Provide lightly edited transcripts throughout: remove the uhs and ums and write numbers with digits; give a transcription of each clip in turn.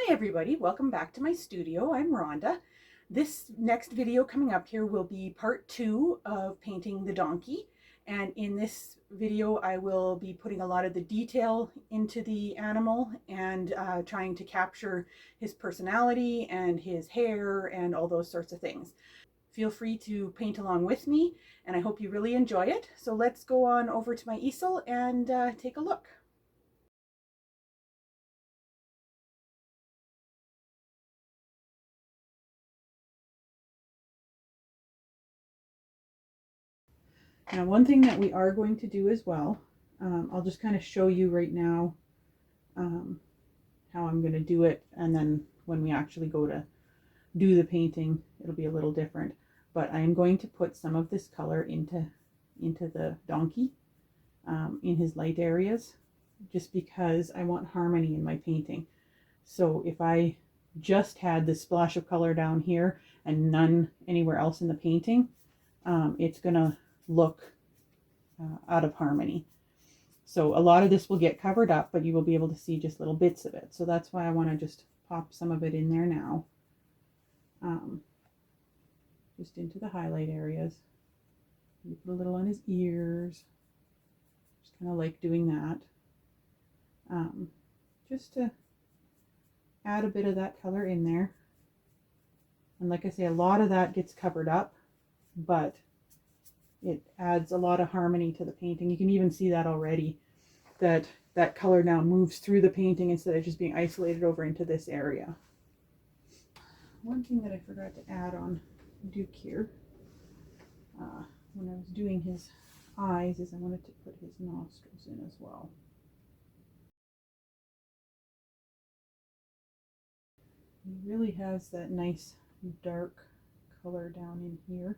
Hi everybody, welcome back to my studio. I'm Rhonda. This next video coming up here will be part 2 of painting the donkey. And in this video, I will be putting a lot of the detail into the animal and trying to capture his personality and his hair and all those sorts of things. Feel free to paint along with me, and I hope you really enjoy it. So let's go on over to my easel and take a look. Now, one thing that we are going to do as well, I'll just kind of show you right now how I'm going to do it, and then when we actually go to do the painting, it'll be a little different. But I am going to put some of this color into the donkey in his light areas, just because I want harmony in my painting. So if I just had this splash of color down here and none anywhere else in the painting, it's gonna look out of harmony. So a lot of this will get covered up, but you will be able to see just little bits of it. So that's why I want to just pop some of it in there now, just into the highlight areas. You put a little on his ears, just kind of like doing that, just to add a bit of that color in there. And like I say, a lot of that gets covered up, but it adds a lot of harmony to the painting. You can even see that already, that color now moves through the painting instead of just being isolated over into this area. One thing that I forgot to add on Duke here, when I was doing his eyes, is I wanted to put his nostrils in as well. He really has that nice dark color down in here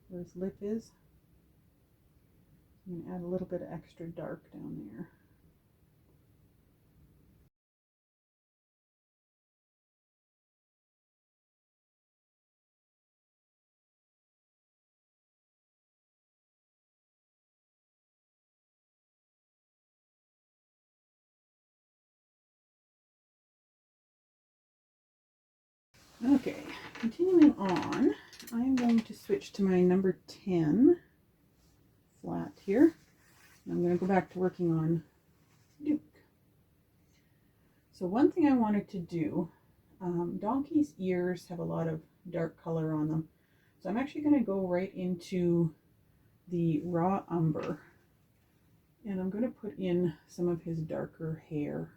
where his lip is. I'm going to add a little bit of extra dark down there. Okay, continuing on, I'm going to switch to my number 10 flat here. I'm going to go back to working on Duke. So one thing I wanted to do, donkey's ears have a lot of dark color on them. So I'm actually going to go right into the raw umber, and I'm going to put in some of his darker hair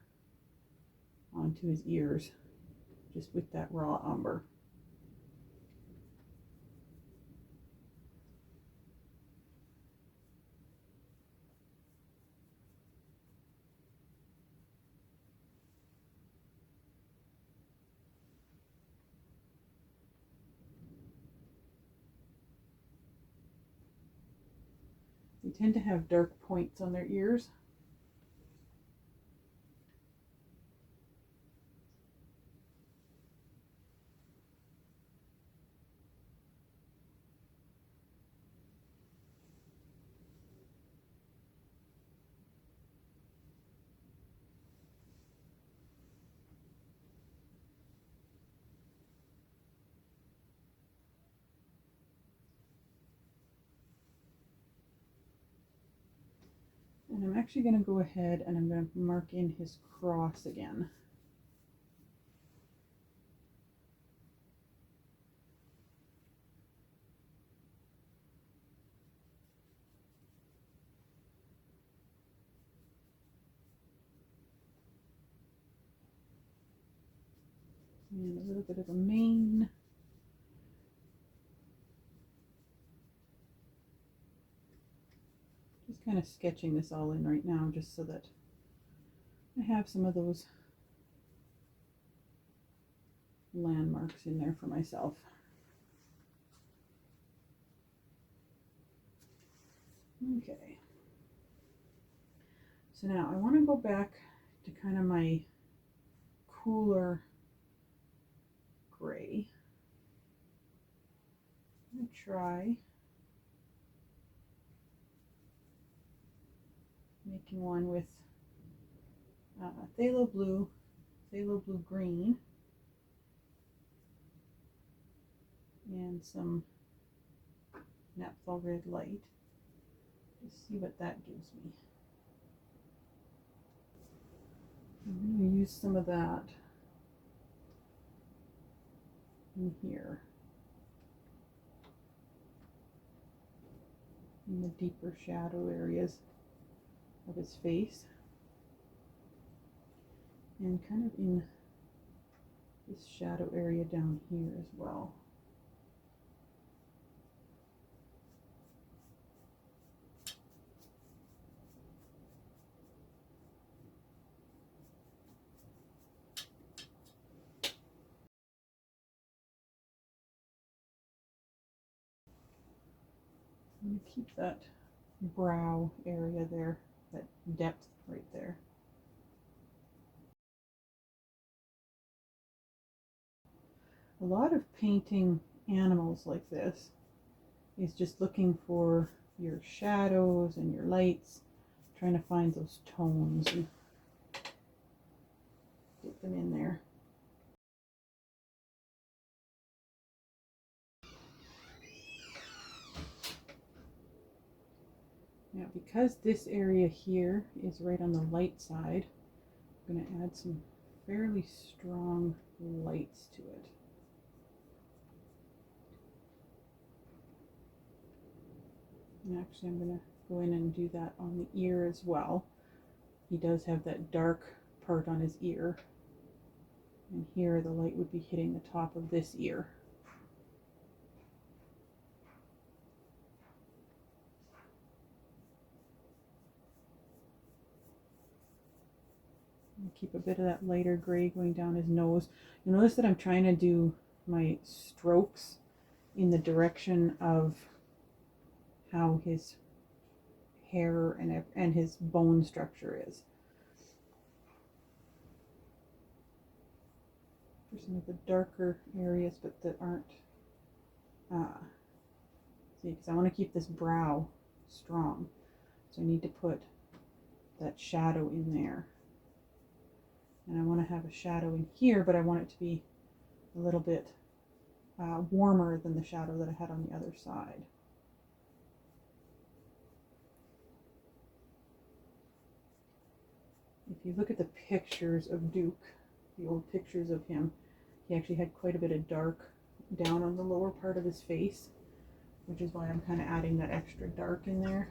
onto his ears, just with that raw umber. They tend to have dark points on their ears. And I'm actually going to go ahead and I'm going to mark in his cross again. And a little bit of a mane. Just kind of sketching this all in right now, just so that I have some of those landmarks in there for myself. Okay. So now I want to go back to kind of my cooler gray. I'm going to try making one with phthalo blue phthalo blue green and some naphthol red light. Just see what that gives me. I'm going to use some of that in here, in the deeper shadow areas of his face, and kind of in this shadow area down here as well. I'm going to keep that brow area there, that depth right there. A lot of painting animals like this is just looking for your shadows and your lights, trying to find those tones and get them in there. Now, because this area here is right on the light side, I'm going to add some fairly strong lights to it. And actually, I'm going to go in and do that on the ear as well. He does have that dark part on his ear. And here the light would be hitting the top of this ear. Keep a bit of that lighter gray going down his nose. You'll notice that I'm trying to do my strokes in the direction of how his hair and his bone structure is. For some of the darker areas, but that aren't, see, because I want to keep this brow strong. So I need to put that shadow in there. And I want to have a shadow in here, but I want it to be a little bit warmer than the shadow that I had on the other side. If you look at the pictures of Duke, the old pictures of him, he actually had quite a bit of dark down on the lower part of his face, which is why I'm kind of adding that extra dark in there.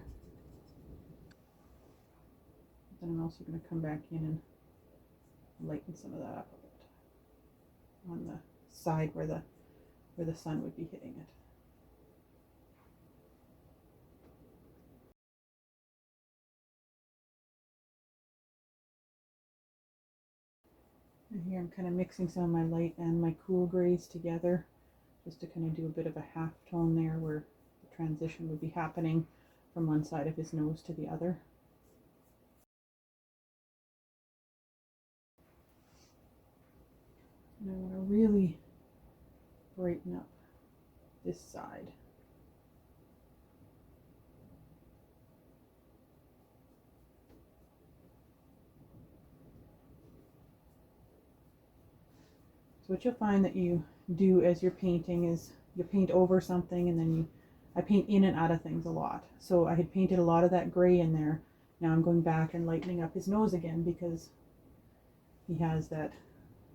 Then I'm also going to come back in and lighten some of that up a bit on the side where the sun would be hitting it. And here I'm kind of mixing some of my light and my cool grays together, just to kind of do a bit of a half tone there where the transition would be happening from one side of his nose to the other. And I want to really brighten up this side. So what you'll find that you do as you're painting is you paint over something, and then I paint in and out of things a lot. So I had painted a lot of that gray in there. Now I'm going back and lightening up his nose again because he has that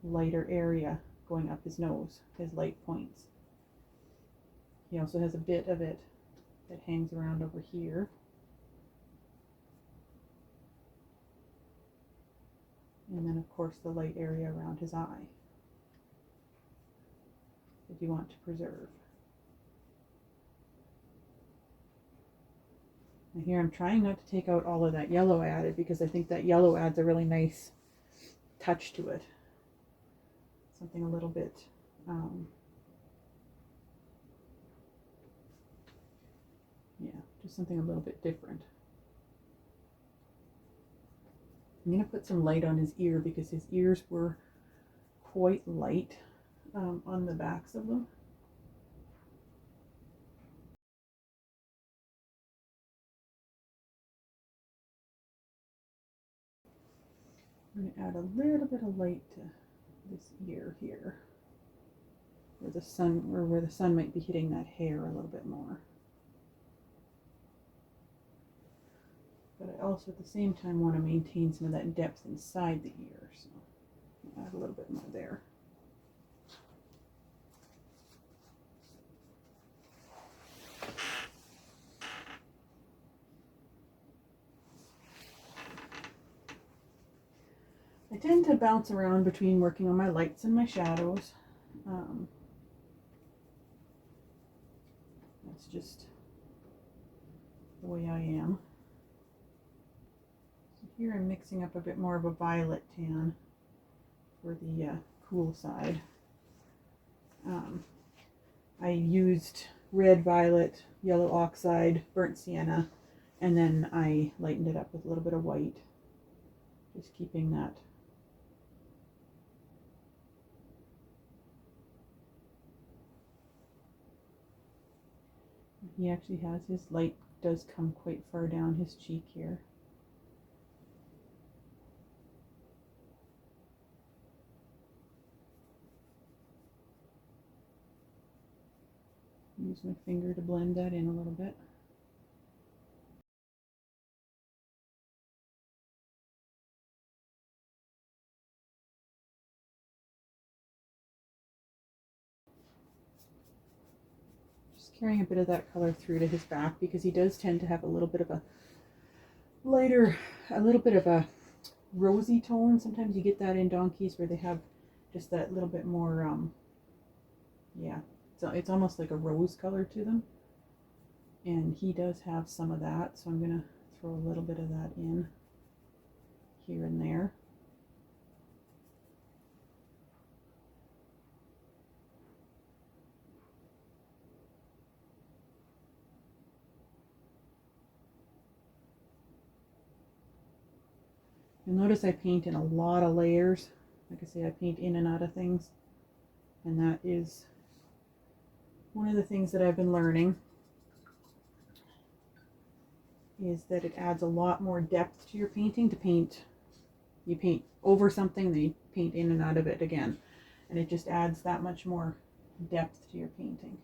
lighter area going up his nose, his light points. He also has a bit of it that hangs around over here. And then of course the light area around his eye that you want to preserve. And here I'm trying not to take out all of that yellow I added, because I think that yellow adds a really nice touch to it. Something a little bit just something a little bit different. I'm going to put some light on his ear because his ears were quite light on the backs of them. I'm going to add a little bit of light to this ear here, where the sun might be hitting that hair a little bit more. But I also at the same time want to maintain some of that depth inside the ear, so I'll add a little bit more there. I tend to bounce around between working on my lights and my shadows. That's just the way I am. So here I'm mixing up a bit more of a violet tan for the cool side. I used red, violet, yellow oxide, burnt sienna, and then I lightened it up with a little bit of white, just keeping that he actually has his light does come quite far down his cheek here. Use my finger to blend that in a little bit. Just carrying a bit of that color through to his back, because he does tend to have a little bit of a lighter, a little bit of a rosy tone. Sometimes you get that in donkeys where they have just that little bit more, yeah, so it's almost like a rose color to them. And he does have some of that, so I'm going to throw a little bit of that in here and there. You'll notice I paint in a lot of layers. Like I say, I paint in and out of things. And that is one of the things that I've been learning, is that it adds a lot more depth to your painting to paint. You paint over something, then you paint in and out of it again. And it just adds that much more depth to your painting.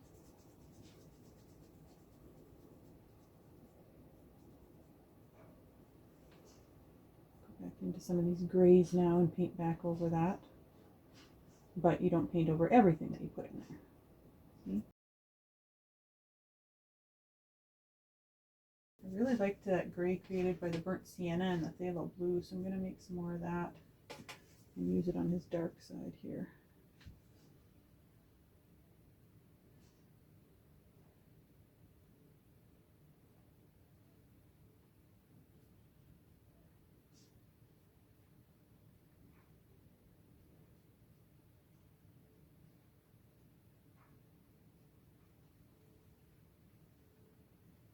Go back into some of these grays now and paint back over that. But you don't paint over everything that you put in there. See? I really liked that gray created by the burnt sienna and the phthalo blue, so I'm going to make some more of that and use it on his dark side here.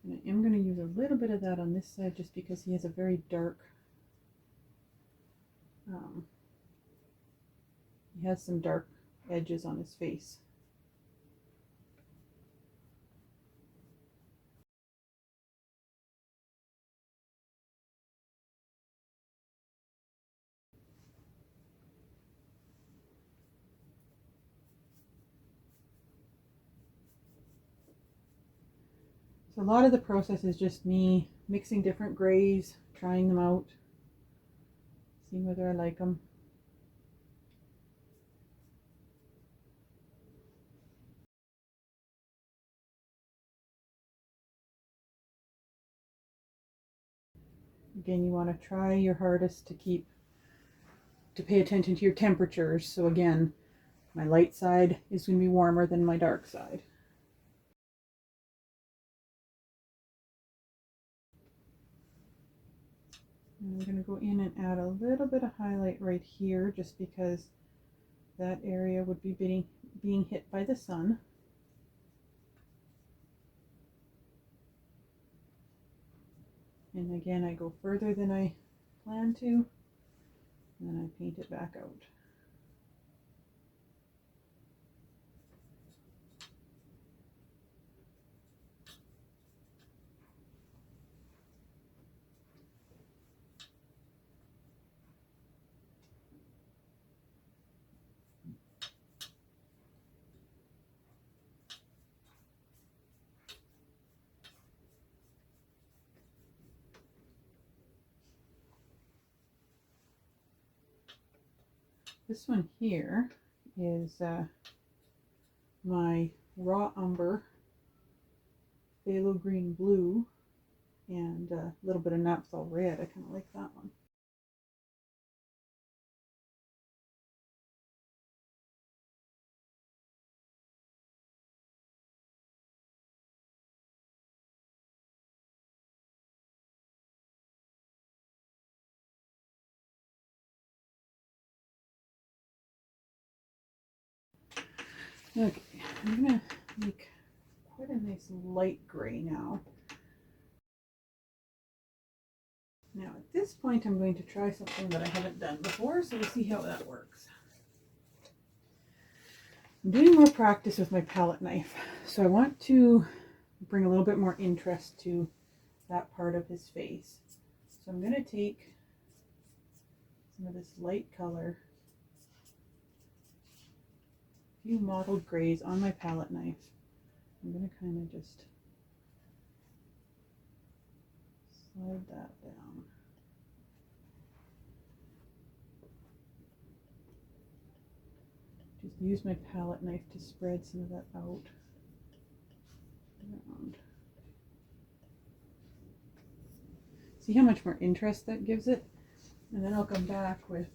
And I am going to use a little bit of that on this side just because he has a very dark, he has some dark edges on his face. So a lot of the process is just me mixing different grays, trying them out, seeing whether I like them. Again, you want to try your hardest to pay attention to your temperatures. So again, my light side is going to be warmer than my dark side. And I'm going to go in and add a little bit of highlight right here, just because that area would be being hit by the sun. And again, I go further than I plan to, and then I paint it back out. This one here is my raw umber, phthalo green blue, and a little bit of naphthol red. I kind of like that one. Okay, I'm gonna make quite a nice light gray now. Now at this point I'm going to try something that I haven't done before, so we'll see how that works. I'm doing more practice with my palette knife, so I want to bring a little bit more interest to that part of his face. So I'm going to take some of this light color, a few mottled grays on my palette knife. I'm going to kind of just slide that down. Just use my palette knife to spread some of that out around. See how much more interest that gives it? And then I'll come back with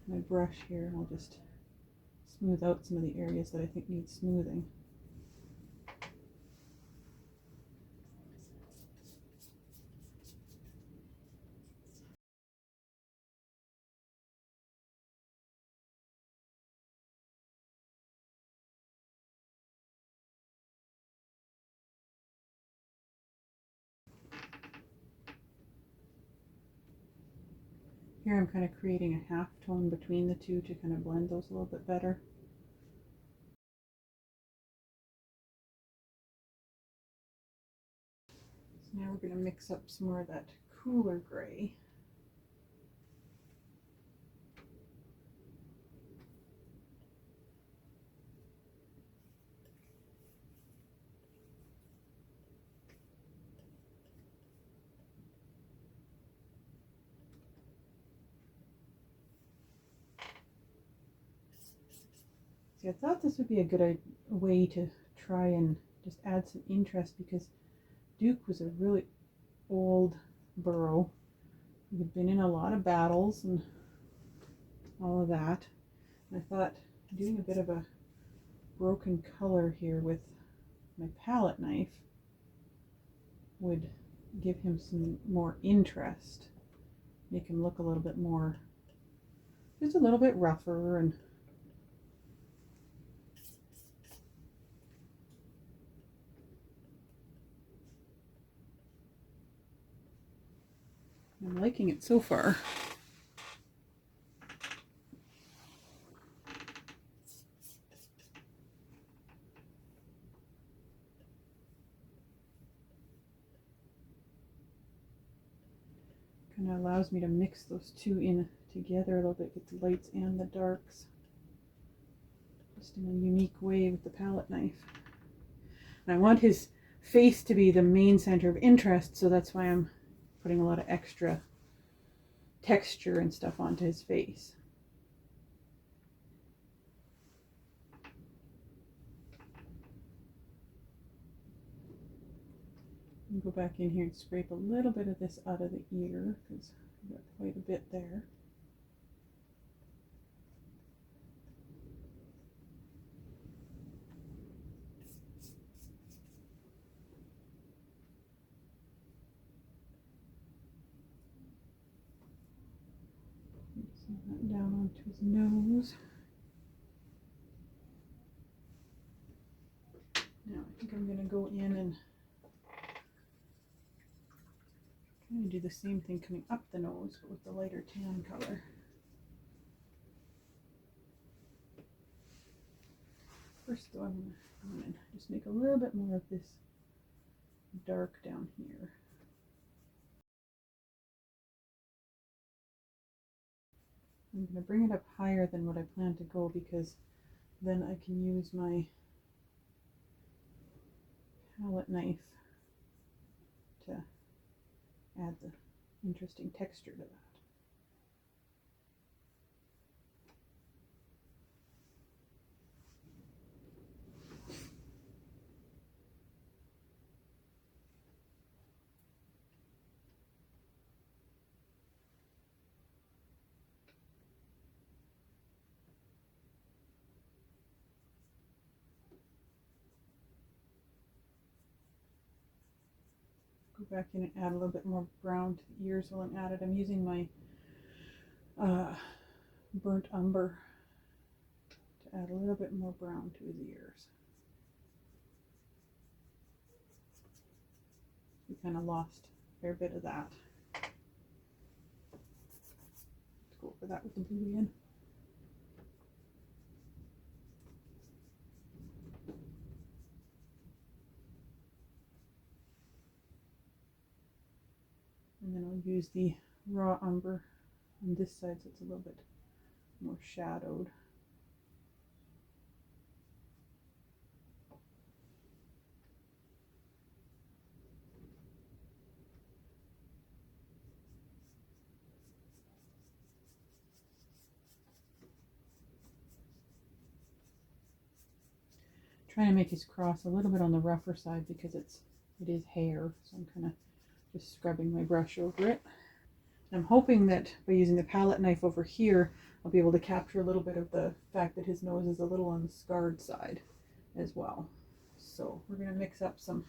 my brush here and I'll just smooth out some of the areas that I think need smoothing. Here I'm kind of creating a half tone between the two to kind of blend those a little bit better. So now we're going to mix up some more of that cooler gray. See, I thought this would be a good way to try and just add some interest because Duke was a really old burro. He had been in a lot of battles and all of that. And I thought doing a bit of a broken color here with my palette knife would give him some more interest, make him look a little bit more, just a little bit rougher. And I'm liking it so far. Kind of allows me to mix those two in together a little bit, get the lights and the darks, just in a unique way with the palette knife. And I want his face to be the main center of interest, so that's why I'm putting a lot of extra texture and stuff onto his face. Go back in here and scrape a little bit of this out of the ear because I've got quite a bit there. Send that down onto his nose. Now I think I'm going to go in and kind of do the same thing coming up the nose, but with the lighter tan color. First though, I'm going to just make a little bit more of this dark down here. I'm going to bring it up higher than what I plan to go because then I can use my palette knife to add the interesting texture to that. back in and add a little bit more brown to the ears while I'm at it. I'm using my burnt umber to add a little bit more brown to his ears. We kind of lost a fair bit of that. Let's go over that with the blue again. And then I'll use the raw umber on this side so it's a little bit more shadowed. Trying to make his cross a little bit on the rougher side because it is hair, so I'm kind of just scrubbing my brush over it. I'm hoping that by using the palette knife over here, I'll be able to capture a little bit of the fact that his nose is a little on the scarred side as well. So we're going to mix up some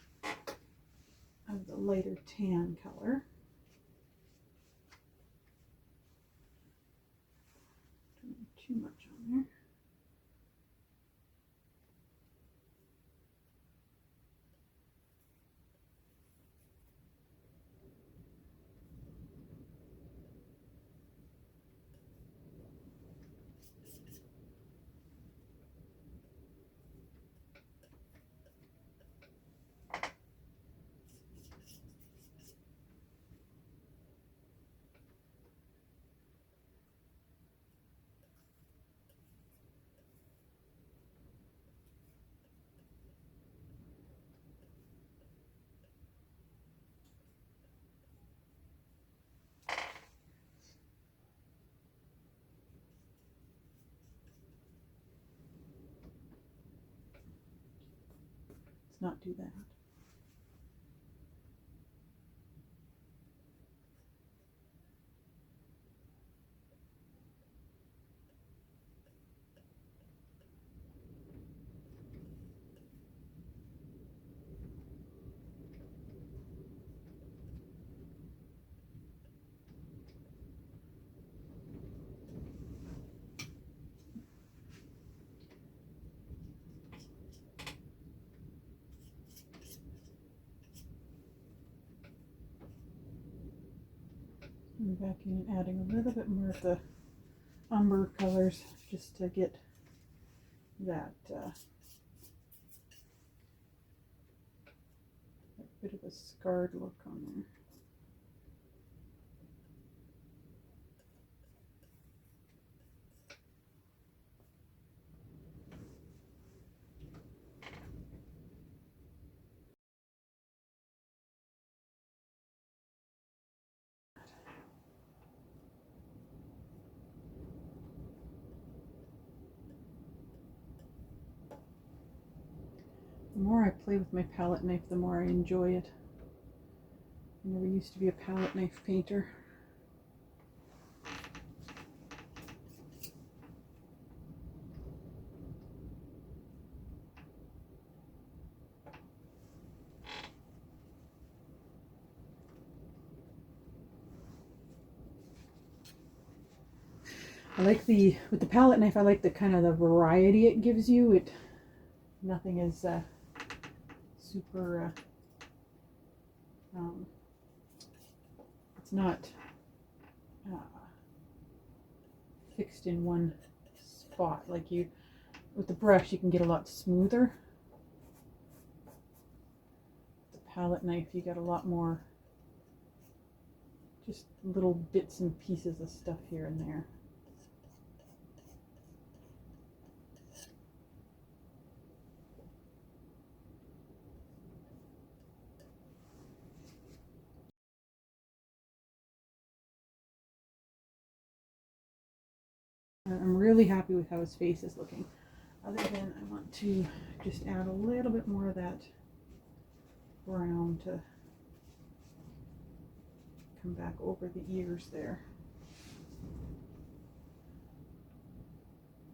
of the lighter tan color. Don't need too much on there. Let's not do that. I'm back in and adding a little bit more of the umber colors just to get that bit of a scarred look on there. The more I play with my palette knife, the more I enjoy it. I never used to be a palette knife painter. I like with the palette knife, I like the kind of the variety it gives you. Nothing is super, it's not fixed in one spot. Like with the brush, you can get a lot smoother. The palette knife, you get a lot more, just little bits and pieces of stuff here and there. I'm really happy with how his face is looking. Other than I want to just add a little bit more of that brown to come back over the ears there.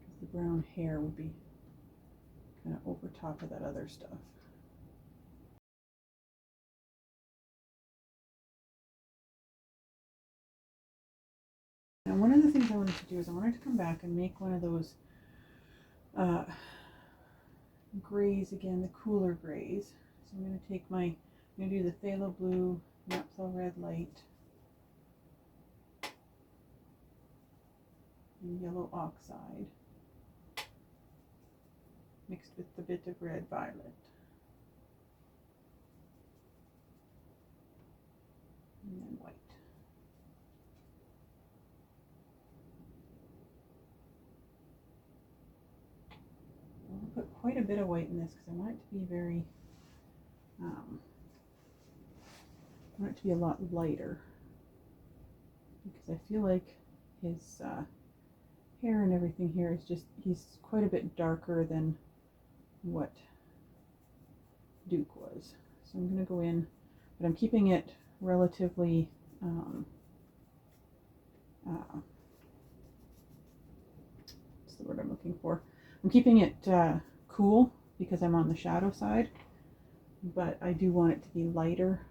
Because the brown hair would be kind of over top of that other stuff. Now, one of the things I wanted to do is I wanted to come back and make one of those grays again, the cooler grays. So I'm going to take I'm going to do the phthalo blue, naphthol red light, and yellow oxide, mixed with a bit of red violet. And then white. I'll put quite a bit of white in this because I want it to be very, I want it to be a lot lighter, because I feel like his hair and everything here is just, he's quite a bit darker than what Duke was. So I'm going to go in, but I'm keeping it relatively what's the word I'm looking for? I'm keeping it cool because I'm on the shadow side, but I do want it to be lighter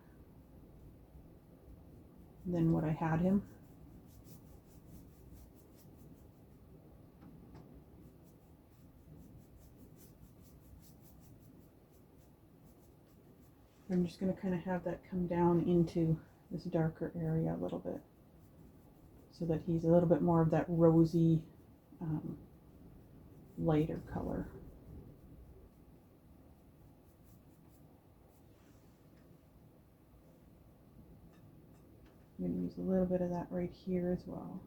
than what I had him. I'm just going to kind of have that come down into this darker area a little bit, so that he's a little bit more of that rosy, lighter color. I'm going to use a little bit of that right here as well.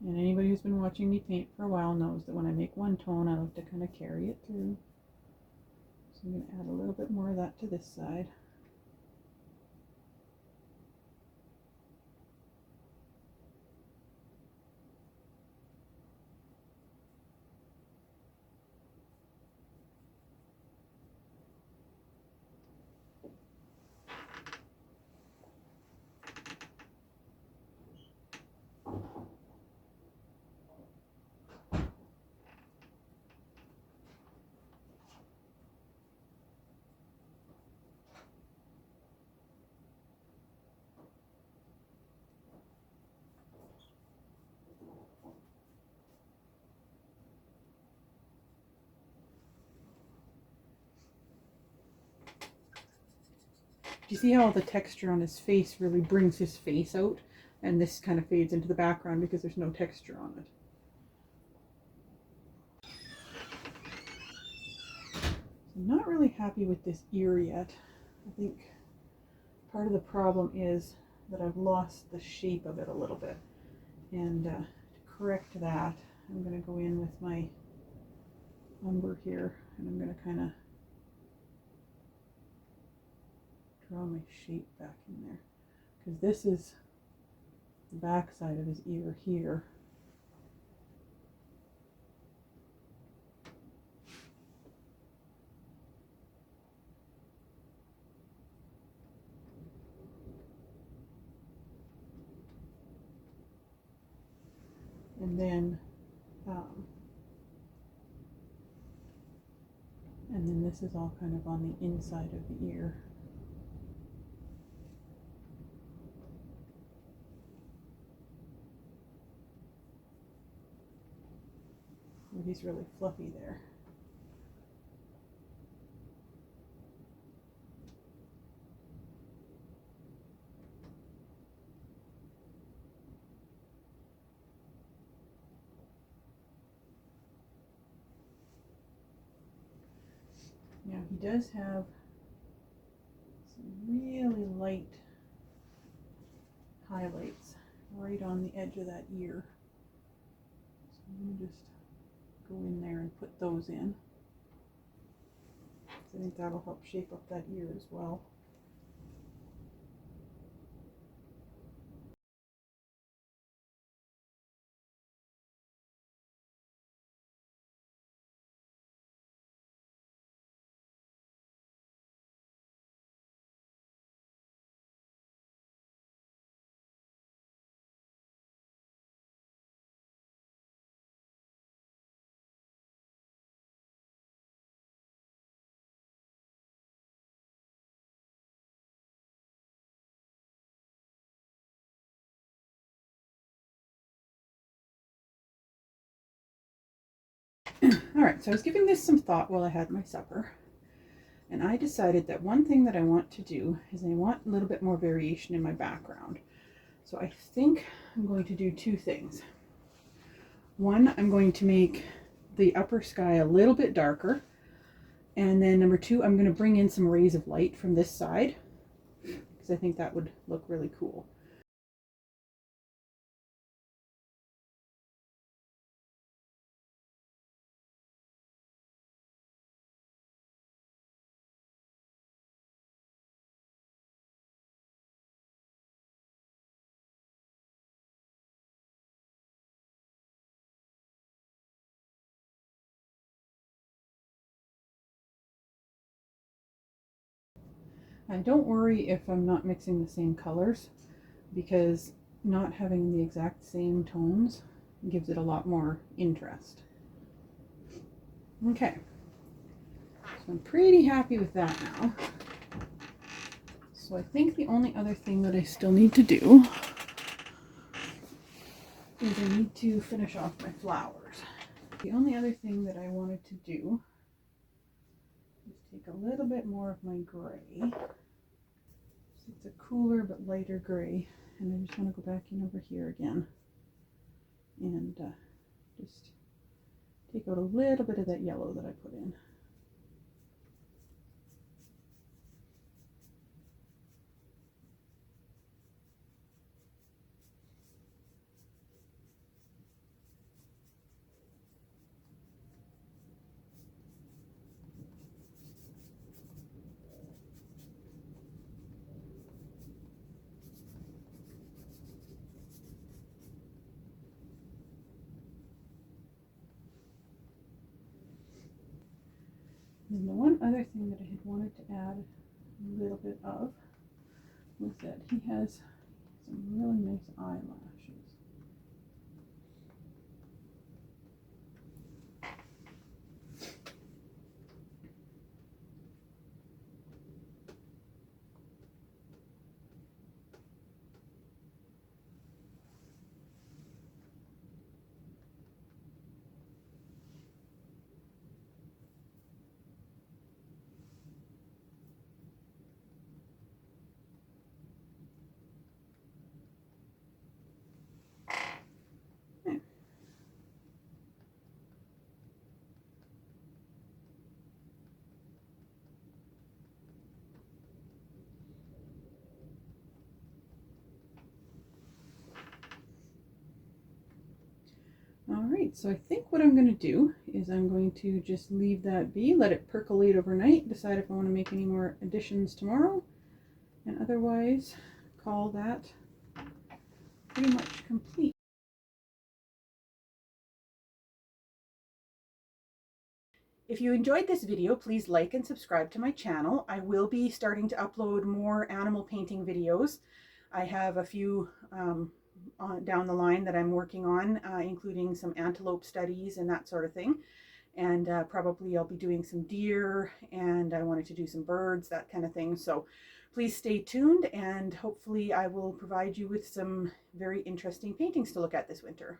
And anybody who's been watching me paint for a while knows that when I make one tone, I like to kind of carry it through. So I'm going to add a little bit more of that to this side. Do you see how the texture on his face really brings his face out? And this kind of fades into the background because there's no texture on it. I'm not really happy with this ear yet. I think part of the problem is that I've lost the shape of it a little bit. And to correct that, I'm going to go in with my umber here, and I'm going to kind of draw my shape back in there, because this is the back side of his ear here. And then this is all kind of on the inside of the ear. Where he's really fluffy there. Now he does have some really light highlights right on the edge of that ear. So I'm going to just go in there and put those in. I think that'll help shape up that ear as well. All right, so I was giving this some thought while I had my supper, and I decided that one thing that I want to do is I want a little bit more variation in my background. So I think I'm going to do two things. One, I'm going to make the upper sky a little bit darker, and then number two, I'm going to bring in some rays of light from this side because I think that would look really cool. And don't worry if I'm not mixing the same colors, because not having the exact same tones gives it a lot more interest. Okay, so I'm pretty happy with that now. So I think the only other thing that I still need to do is I need to finish off my flowers. The only other thing that I wanted to do is take a little bit more of my gray. It's a cooler but lighter gray, and I just want to go back in over here again and just take out a little bit of that yellow that I put in. And the one other thing that I had wanted to add a little bit of was that he has some really nice eyelashes. All right, so I think what I'm going to do is I'm going to just leave that be, let it percolate overnight, decide if I want to make any more additions tomorrow, and otherwise call that pretty much complete. If you enjoyed this video, please like and subscribe to my channel. I will be starting to upload more animal painting videos. I have a few down the line that I'm working on, including some antelope studies and that sort of thing. And probably I'll be doing some deer, and I wanted to do some birds, that kind of thing. So please stay tuned, and hopefully I will provide you with some very interesting paintings to look at this winter.